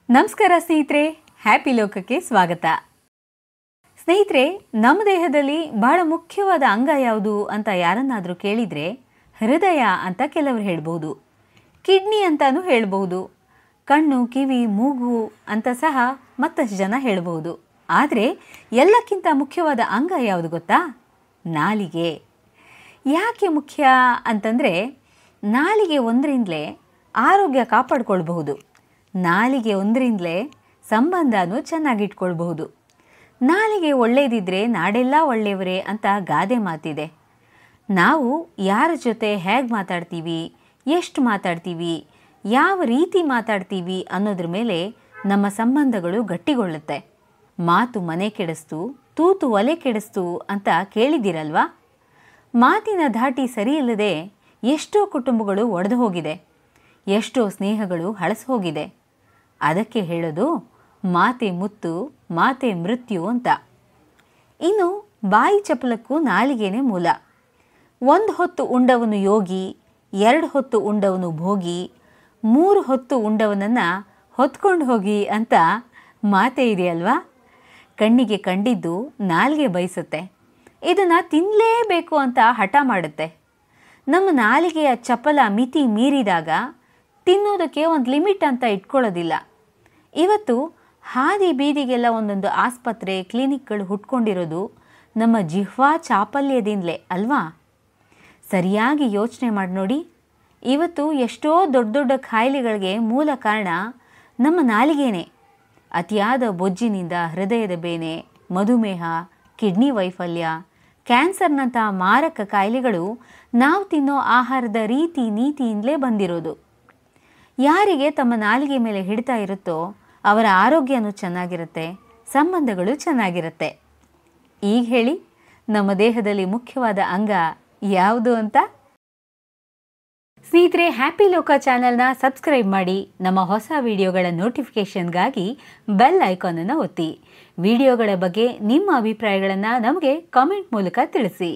ನಮಸ್ಕಾರ ಸ್ನೇಹಿತರೆ, ಹ್ಯಾಪಿ ಲೋಕಕ್ಕೆ ಸ್ವಾಗತ. ಸ್ನೇಹಿತರೆ, ನಮ್ಮ ದೇಹದಲ್ಲಿ ಬಹಳ ಮುಖ್ಯವಾದ ಅಂಗ ಯಾವುದು ಅಂತ ಯಾರನ್ನಾದರೂ ಕೇಳಿದರೆ ಹೃದಯ ಅಂತ ಕೆಲವರು ಹೇಳ್ಬೋದು, ಕಿಡ್ನಿ ಅಂತಾನೂ ಹೇಳ್ಬೋದು, ಕಣ್ಣು, ಕಿವಿ, ಮೂಗು ಅಂತ ಸಹ ಮತ್ತಷ್ಟು ಜನ ಹೇಳ್ಬೋದು. ಆದರೆ ಎಲ್ಲಕ್ಕಿಂತ ಮುಖ್ಯವಾದ ಅಂಗ ಯಾವುದು ಗೊತ್ತಾ? ನಾಲಿಗೆ. ಯಾಕೆ ಮುಖ್ಯ ಅಂತಂದರೆ, ನಾಲಿಗೆ ಒಂದರಿಂದಲೇ ಆರೋಗ್ಯ ಕಾಪಾಡ್ಕೊಳ್ಬಹುದು, ನಾಲಿಗೆ ಒಂದರಿಂದಲೇ ಸಂಬಂಧನೂ ಚೆನ್ನಾಗಿಟ್ಕೊಳ್ಬಹುದು. ನಾಲಿಗೆ ಒಳ್ಳೆಯದಿದ್ದರೆ ನಾಡೆಲ್ಲ ಒಳ್ಳೆಯವರೇ ಅಂತ ಗಾದೆ ಮಾತಿದೆ. ನಾವು ಯಾರ ಜೊತೆ ಹೇಗೆ ಮಾತಾಡ್ತೀವಿ, ಎಷ್ಟು ಮಾತಾಡ್ತೀವಿ, ಯಾವ ರೀತಿ ಮಾತಾಡ್ತೀವಿ ಅನ್ನೋದ್ರ ಮೇಲೆ ನಮ್ಮ ಸಂಬಂಧಗಳು ಗಟ್ಟಿಗೊಳ್ಳುತ್ತೆ. ಮಾತು ಮನೆ ಕೆಡಿಸ್ತು, ತೂತು ಒಲೆ ಕೆಡಿಸ್ತು ಅಂತ ಕೇಳಿದ್ದೀರಲ್ವಾ? ಮಾತಿನ ಧಾಟಿ ಸರಿಯಿಲ್ಲದೆ ಎಷ್ಟೋ ಕುಟುಂಬಗಳು ಒಡೆದು ಹೋಗಿದೆ, ಎಷ್ಟೋ ಸ್ನೇಹಗಳು ಹಳಸು ಹೋಗಿದೆ. ಅದಕ್ಕೆ ಹೇಳೋದು ಮಾತೆ ಮುತ್ತು, ಮಾತೆ ಮೃತ್ಯು ಅಂತ. ಇನ್ನು ಬಾಯಿ ಚಪಲಕ್ಕೂ ನಾಲಿಗೆನೇ ಮೂಲ. ಒಂದು ಹೊತ್ತು ಉಂಡವನು ಯೋಗಿ, 2 ಹೊತ್ತು ಉಂಡವನು ಭೋಗಿ, 3 ಹೊತ್ತು ಉಂಡವನನ್ನು ಹೊತ್ಕೊಂಡು ಹೋಗಿ ಅಂತ ಮಾತೇ ಇದೆಯಲ್ವಾ? ಕಣ್ಣಿಗೆ ಕಂಡಿದ್ದು ನಾಲಿಗೆ ಬಯಸುತ್ತೆ, ಇದನ್ನು ತಿನ್ನಲೇಬೇಕು ಅಂತ ಹಠ ಮಾಡುತ್ತೆ. ನಮ್ಮ ನಾಲಿಗೆಯ ಚಪಲ ಮಿತಿ ಮೀರಿದಾಗ ತಿನ್ನೋದಕ್ಕೆ ಒಂದು ಲಿಮಿಟ್ ಅಂತ ಇಟ್ಕೊಳ್ಳೋದಿಲ್ಲ. ಇವತ್ತು ಹಾದಿ ಬೀದಿಗೆಲ್ಲ ಒಂದೊಂದು ಆಸ್ಪತ್ರೆ, ಕ್ಲಿನಿಕ್ಗಳು ಹುಟ್ಕೊಂಡಿರೋದು ನಮ್ಮ ಜಿಹ್ವಾ ಚಾಪಲ್ಯದಿಂದಲೇ ಅಲ್ವಾ? ಸರಿಯಾಗಿ ಯೋಚನೆ ಮಾಡಿ ನೋಡಿ. ಇವತ್ತು ಎಷ್ಟೋ ದೊಡ್ಡ ದೊಡ್ಡ ಕಾಯಿಲೆಗಳಿಗೆ ಮೂಲ ಕಾರಣ ನಮ್ಮ ನಾಲಿಗೆನೇ. ಅತಿಯಾದ ಬೊಜ್ಜಿನಿಂದ ಹೃದಯದ ಬೇನೆ, ಮಧುಮೇಹ, ಕಿಡ್ನಿ ವೈಫಲ್ಯ, ಕ್ಯಾನ್ಸರ್ನಂಥ ಮಾರಕ ಕಾಯಿಲೆಗಳು ನಾವು ತಿನ್ನೋ ಆಹಾರದ ರೀತಿ ನೀತಿಯಿಂದಲೇ ಬಂದಿರೋದು. ಯಾರಿಗೆ ತಮ್ಮ ನಾಲಿಗೆ ಮೇಲೆ ಹಿಡಿತ ಇರುತ್ತೋ ಅವರ ಆರೋಗ್ಯನೂ ಚೆನ್ನಾಗಿರುತ್ತೆ, ಸಂಬಂಧಗಳು ಚೆನ್ನಾಗಿರುತ್ತೆ. ಈಗ ಹೇಳಿ, ನಮ್ಮ ದೇಹದಲ್ಲಿ ಮುಖ್ಯವಾದ ಅಂಗ ಯಾವುದು ಅಂತ? ಸ್ನೇಹಿತರೆ, ಹ್ಯಾಪಿ ಲೋಕ ಚಾನೆಲ್ನ ಸಬ್ಸ್ಕ್ರೈಬ್ ಮಾಡಿ. ನಮ್ಮ ಹೊಸ ವಿಡಿಯೋಗಳ ನೋಟಿಫಿಕೇಷನ್ಗಾಗಿ ಬೆಲ್ ಐಕಾನನ್ನು ಒತ್ತಿ. ವಿಡಿಯೋಗಳ ಬಗ್ಗೆ ನಿಮ್ಮ ಅಭಿಪ್ರಾಯಗಳನ್ನು ನಮಗೆ ಕಾಮೆಂಟ್ ಮೂಲಕ ತಿಳಿಸಿ.